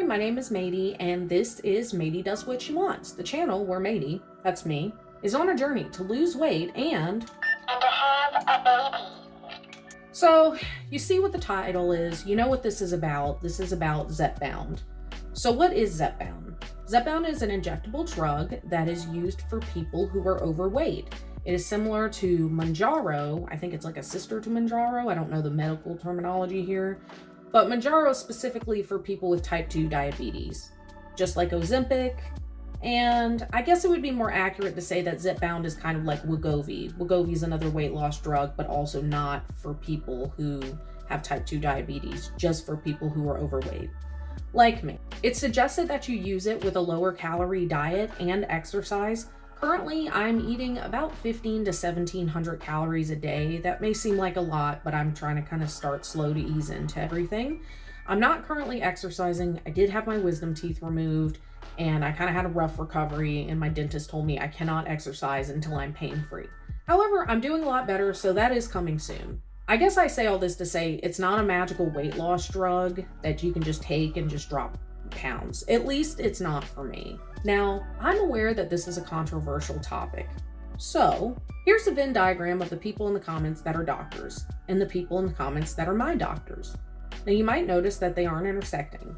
my name is Matey, and this is Matey Does What She Wants, the channel where Matey, that's me, is on a journey to lose weight and to have a baby. So, you see what the title is, you know what this is about. This is about Zepbound. So what is Zepbound? Zepbound is an injectable drug that is used for people who are overweight. It is similar to Mounjaro. I think it's like a sister to Mounjaro. I don't know the medical terminology here. But Mounjaro is specifically for people with type 2 diabetes, just like Ozempic. And I guess it would be more accurate to say that Zepbound is kind of like Wegovy. Wegovy is another weight loss drug, but also not for people who have type 2 diabetes, just for people who are overweight, like me. It's suggested that you use it with a lower calorie diet and exercise. Currently, I'm eating about 15 to 1700 calories a day. That may seem like a lot, but I'm trying to kind of start slow to ease into everything. I'm not currently exercising. I did have my wisdom teeth removed, and I kind of had a rough recovery, and my dentist told me I cannot exercise until I'm pain-free. However, I'm doing a lot better, so that is coming soon. I guess I say all this to say it's not a magical weight loss drug that you can just take and just drop pounds. At least it's not for me. Now, I'm aware that this is a controversial topic. So, here's a Venn diagram of the people in the comments that are doctors and the people in the comments that are my doctors. Now, you might notice that they aren't intersecting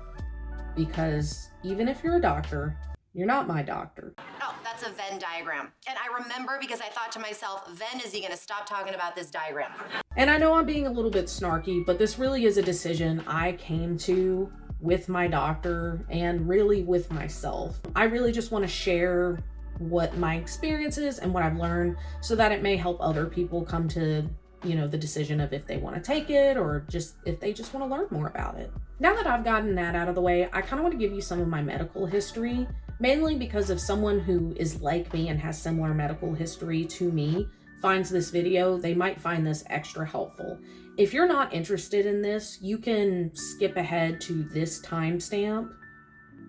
because even if you're a doctor, you're not my doctor. Oh, that's a Venn diagram. And I remember because I thought to myself, Venn, is he gonna stop talking about this diagram? And I know I'm being a little bit snarky, but this really is a decision I came to with my doctor and really with myself. I really just want to share what my experience is and what I've learned so that it may help other people come to, the decision of if they want to take it or just if they just want to learn more about it. Now that I've gotten that out of the way, I kind of want to give you some of my medical history, mainly because if someone who is like me and has similar medical history to me finds this video, they might find this extra helpful. If you're not interested in this, you can skip ahead to this timestamp.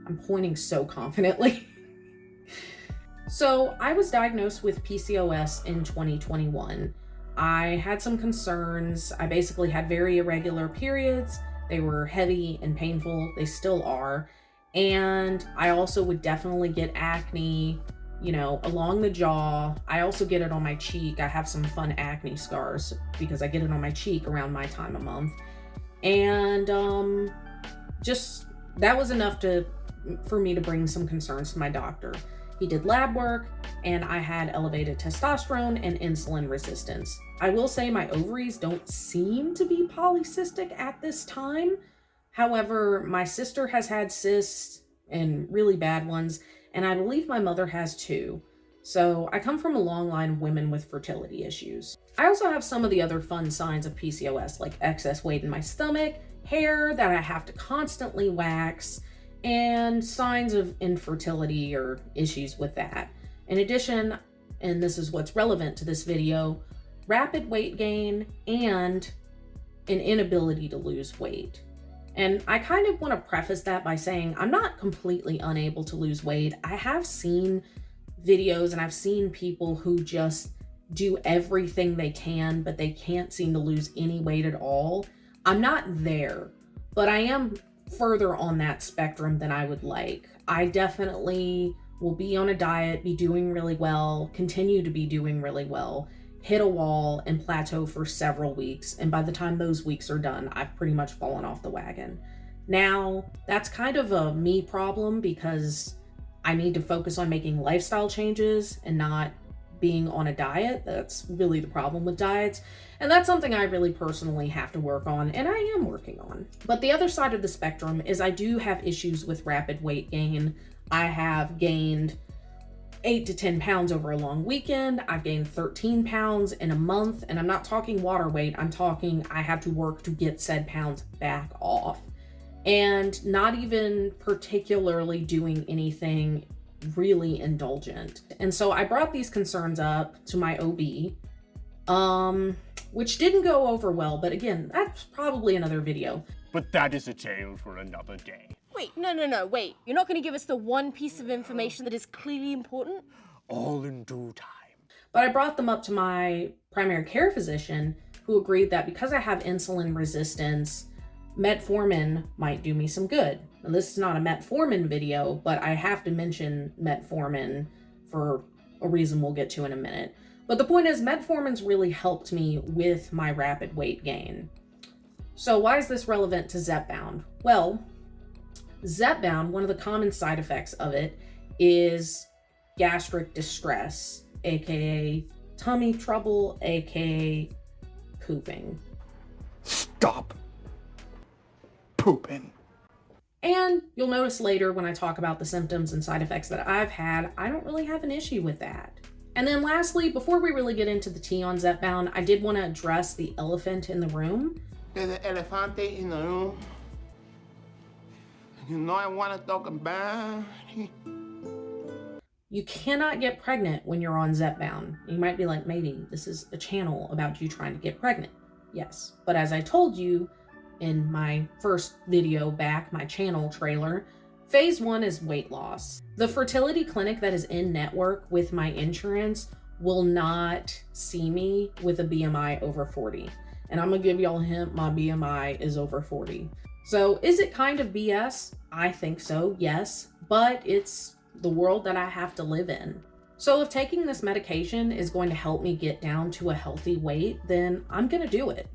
I'm pointing so confidently. So I was diagnosed with PCOS in 2021. I had some concerns. I basically had very irregular periods. They were heavy and painful. They still are. And I also would definitely get acne, along the jaw. I also get it on my cheek. I have some fun acne scars because I get it on my cheek around my time of month. And just that was enough for me to bring some concerns to my doctor. He did lab work and I had elevated testosterone and insulin resistance. I will say my ovaries don't seem to be polycystic at this time. However, my sister has had cysts and really bad ones, and I believe my mother has too. So I come from a long line of women with fertility issues. I also have some of the other fun signs of PCOS, like excess weight in my stomach, hair that I have to constantly wax, and signs of infertility or issues with that. In addition, and this is what's relevant to this video, rapid weight gain and an inability to lose weight. And I kind of want to preface that by saying I'm not completely unable to lose weight. I have seen videos and I've seen people who just do everything they can, but they can't seem to lose any weight at all. I'm not there, but I am further on that spectrum than I would like. I definitely will be on a diet, be doing really well, continue to be doing really well, hit a wall and plateau for several weeks. And by the time those weeks are done, I've pretty much fallen off the wagon. Now, that's kind of a me problem because I need to focus on making lifestyle changes and not being on a diet. That's really the problem with diets. And that's something I really personally have to work on, and I am working on. But the other side of the spectrum is I do have issues with rapid weight gain. I have gained 8 to 10 pounds over a long weekend. I've gained 13 pounds in a month, and I'm not talking water weight. I'm talking I have to work to get said pounds back off, and not even particularly doing anything really indulgent. And so I brought these concerns up to my OB, which didn't go over well, but again, that's probably another video. But that is a tale for another day. Wait, no, wait. You're not going to give us the one piece of information that is clearly important? All in due time. But I brought them up to my primary care physician, who agreed that because I have insulin resistance, metformin might do me some good. Now, this is not a metformin video, but I have to mention metformin for a reason we'll get to in a minute. But the point is, metformin's really helped me with my rapid weight gain. So why is this relevant to Zepbound? Well, Zepbound, one of the common side effects of it is gastric distress, aka tummy trouble, aka pooping. Stop pooping. And you'll notice later when I talk about the symptoms and side effects that I've had, I don't really have an issue with that. And then lastly, before we really get into the tea on Zepbound, I did want to address the elephant in the room. There's an elefante in the room. You know I want to talk about it. You cannot get pregnant when you're on Zepbound. You might be like, maybe this is a channel about you trying to get pregnant. Yes, but as I told you in my first video back, my channel trailer, phase 1 is weight loss. The fertility clinic that is in network with my insurance will not see me with a BMI over 40. And I'm gonna give y'all a hint, my BMI is over 40. So is it kind of BS? I think so, yes, but it's the world that I have to live in. So if taking this medication is going to help me get down to a healthy weight, then I'm gonna do it.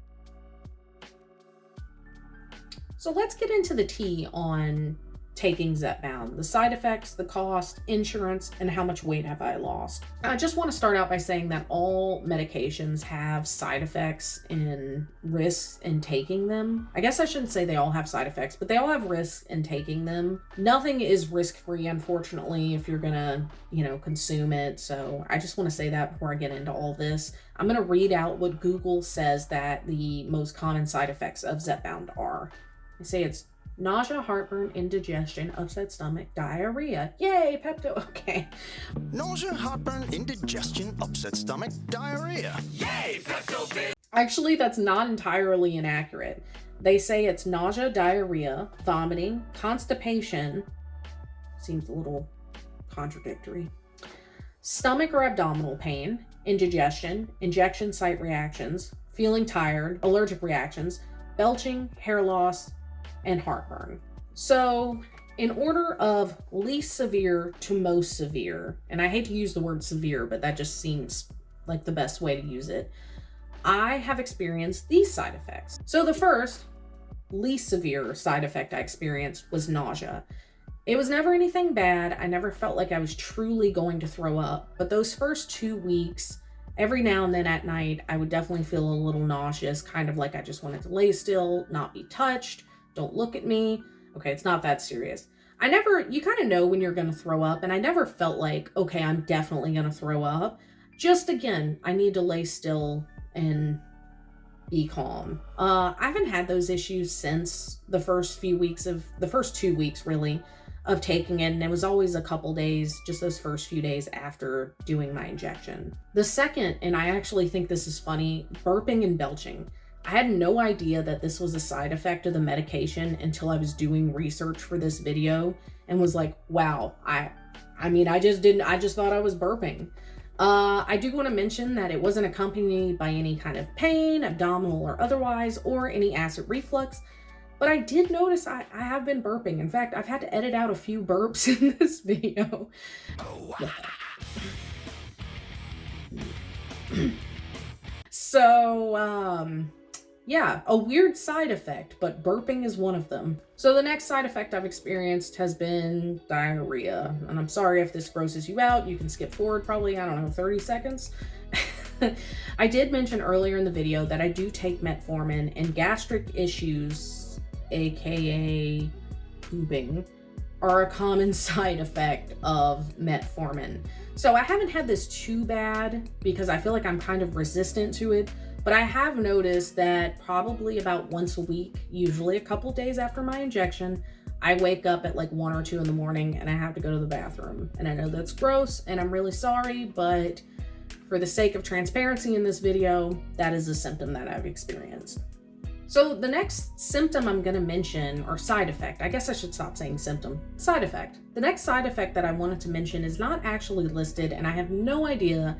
So let's get into the tea on taking Zepbound, the side effects, the cost, insurance, and how much weight have I lost. I just want to start out by saying that all medications have side effects and risks in taking them. I guess I shouldn't say they all have side effects, but they all have risks in taking them. Nothing is risk-free, unfortunately, if you're gonna, consume it. So I just want to say that before I get into all this. I'm gonna read out what Google says that the most common side effects of Zepbound are. They say it's nausea, heartburn, indigestion, upset stomach, diarrhea. Yay, Pepto. Okay. Nausea, heartburn, indigestion, upset stomach, diarrhea. Yay, Pepto-Bismol. Actually, that's not entirely inaccurate. They say it's nausea, diarrhea, vomiting, constipation. Seems a little contradictory. Stomach or abdominal pain, indigestion, injection site reactions, feeling tired, allergic reactions, belching, hair loss, and heartburn. So in order of least severe to most severe, and I hate to use the word severe, but that just seems like the best way to use it, I have experienced these side effects. So the first, least severe side effect I experienced was nausea. It was never anything bad. I never felt like I was truly going to throw up, but those first 2 weeks, every now and then at night, I would definitely feel a little nauseous, kind of like I just wanted to lay still, not be touched. Don't look at me. Okay, it's not that serious. You kind of know when you're going to throw up, and I never felt like, okay, I'm definitely going to throw up. Just again, I need to lay still and be calm. I haven't had those issues since the first 2 weeks really, of taking it, and it was always a couple days, just those first few days after doing my injection. The second, and I actually think this is funny, burping and belching. I had no idea that this was a side effect of the medication until I was doing research for this video and was like, wow, I just thought I was burping. I do want to mention that it wasn't accompanied by any kind of pain, abdominal or otherwise, or any acid reflux, but I did notice I have been burping. In fact, I've had to edit out a few burps in this video. So, yeah, a weird side effect, but burping is one of them. So the next side effect I've experienced has been diarrhea. And I'm sorry if this grosses you out. You can skip forward probably, 30 seconds. I did mention earlier in the video that I do take metformin, and gastric issues, aka pooping, are a common side effect of metformin. So I haven't had this too bad because I feel like I'm kind of resistant to it. But I have noticed that probably about once a week, usually a couple days after my injection, I wake up at like 1 or 2 in the morning and I have to go to the bathroom. And I know that's gross and I'm really sorry, but for the sake of transparency in this video, that is a symptom that I've experienced. So the next symptom I'm going to mention, or side effect, I guess I should stop saying symptom, side effect. The next side effect that I wanted to mention is not actually listed, and I have no idea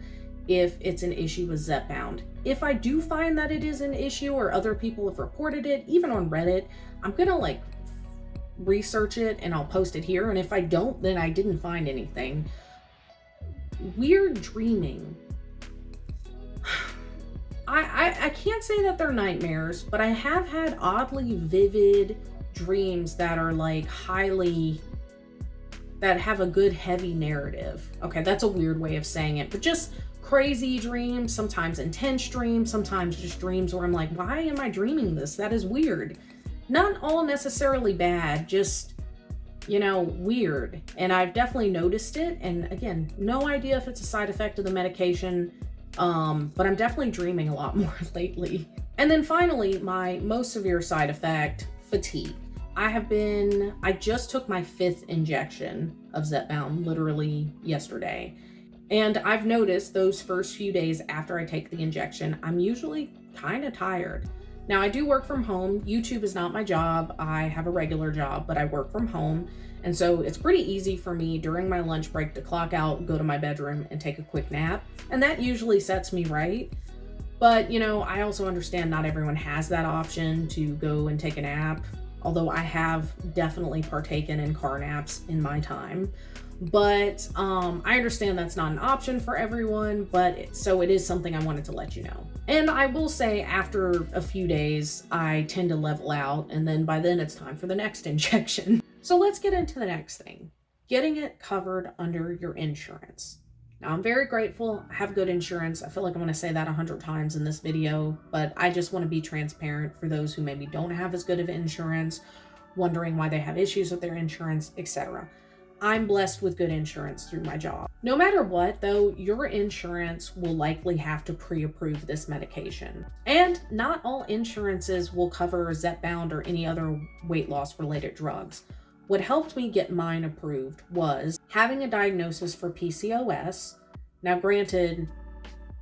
if it's an issue with Zepbound. If I do find that it is an issue or other people have reported it, even on Reddit, I'm gonna like research it and I'll post it here. And if I don't, then I didn't find anything. Weird dreaming. I can't say that they're nightmares, but I have had oddly vivid dreams that are like that have a good heavy narrative. Okay, that's a weird way of saying it, but just crazy dreams, sometimes intense dreams, sometimes just dreams where I'm like, why am I dreaming this? That is weird. Not all necessarily bad, just, you know, weird. And I've definitely noticed it. And again, no idea if it's a side effect of the medication, but I'm definitely dreaming a lot more lately. And then finally, my most severe side effect, fatigue. I just took my 5th injection of Zepbound literally yesterday. And I've noticed those first few days after I take the injection, I'm usually kind of tired. Now, I do work from home. YouTube is not my job. I have a regular job, but I work from home. And so it's pretty easy for me during my lunch break to clock out, go to my bedroom, and take a quick nap. And that usually sets me right. But, you know, I also understand not everyone has that option to go and take a nap. Although I have definitely partaken in car naps in my time. But I understand that's not an option for everyone, so it is something I wanted to let you know. And I will say after a few days, I tend to level out, and then by then it's time for the next injection. So let's get into the next thing, getting it covered under your insurance. Now, I'm very grateful. I have good insurance. I feel like I'm going to say that 100 times in this video, but I just want to be transparent for those who maybe don't have as good of insurance, wondering why they have issues with their insurance, etc. I'm blessed with good insurance through my job. No matter what, though, your insurance will likely have to pre-approve this medication. And not all insurances will cover Zepbound or any other weight loss related drugs. What helped me get mine approved was having a diagnosis for PCOS. Now, granted,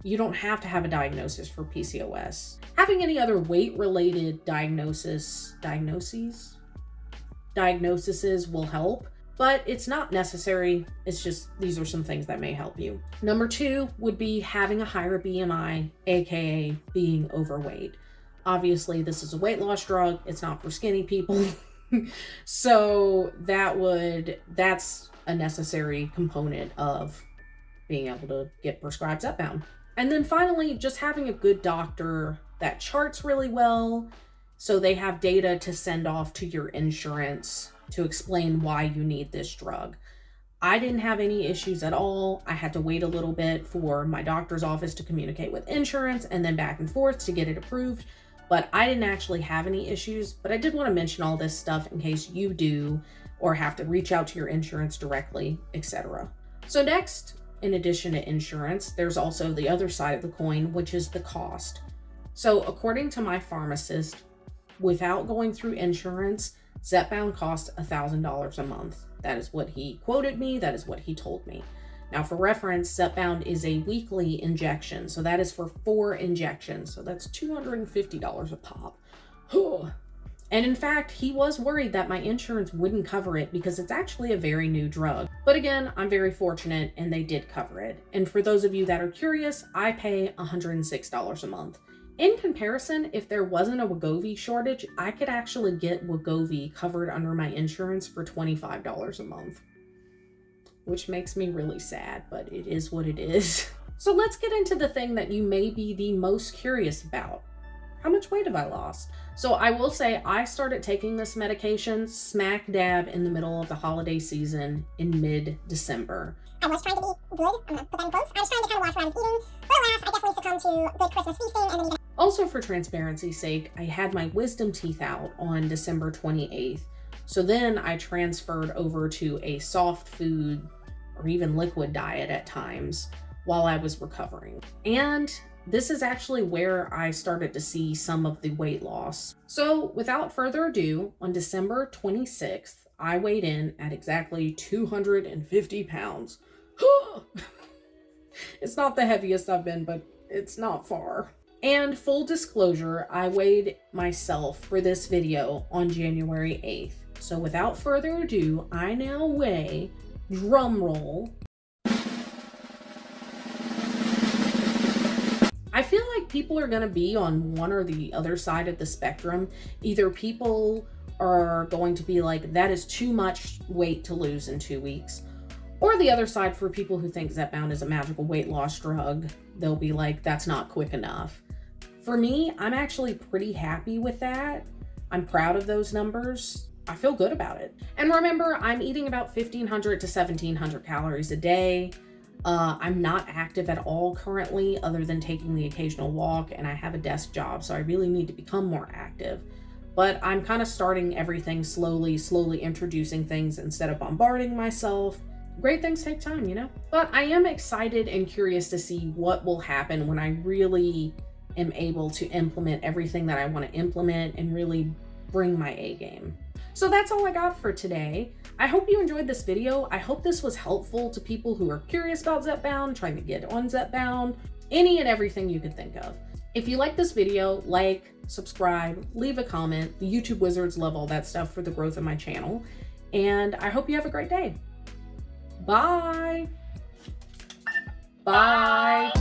you don't have to have a diagnosis for PCOS. Having any other weight-related diagnoses will help, but it's not necessary. It's just, these are some things that may help you. Number 2 would be having a higher BMI, aka being overweight. Obviously, this is a weight loss drug. It's not for skinny people. So that's a necessary component of being able to get prescribed Zepbound. And then finally, just having a good doctor that charts really well, so they have data to send off to your insurance to explain why you need this drug. I didn't have any issues at all. I had to wait a little bit for my doctor's office to communicate with insurance and then back and forth to get it approved. But I didn't actually have any issues, but I did want to mention all this stuff in case you do or have to reach out to your insurance directly, etc. So next, in addition to insurance, there's also the other side of the coin, which is the cost. So according to my pharmacist, without going through insurance, Zepbound costs $1,000 a month. That is what he quoted me. That is what he told me. Now, for reference, Zepbound is a weekly injection, so that is for 4 injections, so that's $250 a pop. And in fact, he was worried that my insurance wouldn't cover it because it's actually a very new drug. But again, I'm very fortunate and they did cover it. And for those of you that are curious, I pay $106 a month. In comparison, if there wasn't a Wegovy shortage, I could actually get Wegovy covered under my insurance for $25 a month. Which makes me really sad, but it is what it is. So let's get into the thing that you may be the most curious about. How much weight have I lost? So I will say I started taking this medication smack dab in the middle of the holiday season in mid-December. I was trying to be good, I'm gonna put that in quotes. I was trying to kind of watch what I was eating, but alas, I definitely succumbed to good Christmas feasting and then even... Also, for transparency's sake, I had my wisdom teeth out on December 28th. So then I transferred over to a soft food or even liquid diet at times while I was recovering. And this is actually where I started to see some of the weight loss. So without further ado, on December 26th, I weighed in at exactly 250 pounds. It's not the heaviest I've been, but it's not far. And full disclosure, I weighed myself for this video on January 8th. So without further ado, I now weigh, drum roll, I feel like people are going to be on one or the other side of the spectrum. Either people are going to be like, that is too much weight to lose in 2 weeks. Or the other side, for people who think Zepbound is a magical weight loss drug, they'll be like, that's not quick enough. For me, I'm actually pretty happy with that. I'm proud of those numbers. I feel good about it. And remember, I'm eating about 1,500 to 1,700 calories a day. I'm not active at all currently, other than taking the occasional walk, and I have a desk job, so I really need to become more active. But I'm kind of starting everything slowly introducing things instead of bombarding myself. Great things take time, you know? But I am excited and curious to see what will happen when I really am able to implement everything that I want to implement and really bring my A game. So that's all I got for today. I hope you enjoyed this video. I hope this was helpful to people who are curious about Zepbound, trying to get on Zepbound, any and everything you could think of. If you like this video, like, subscribe, leave a comment. The YouTube wizards love all that stuff for the growth of my channel. And I hope you have a great day. Bye. Bye.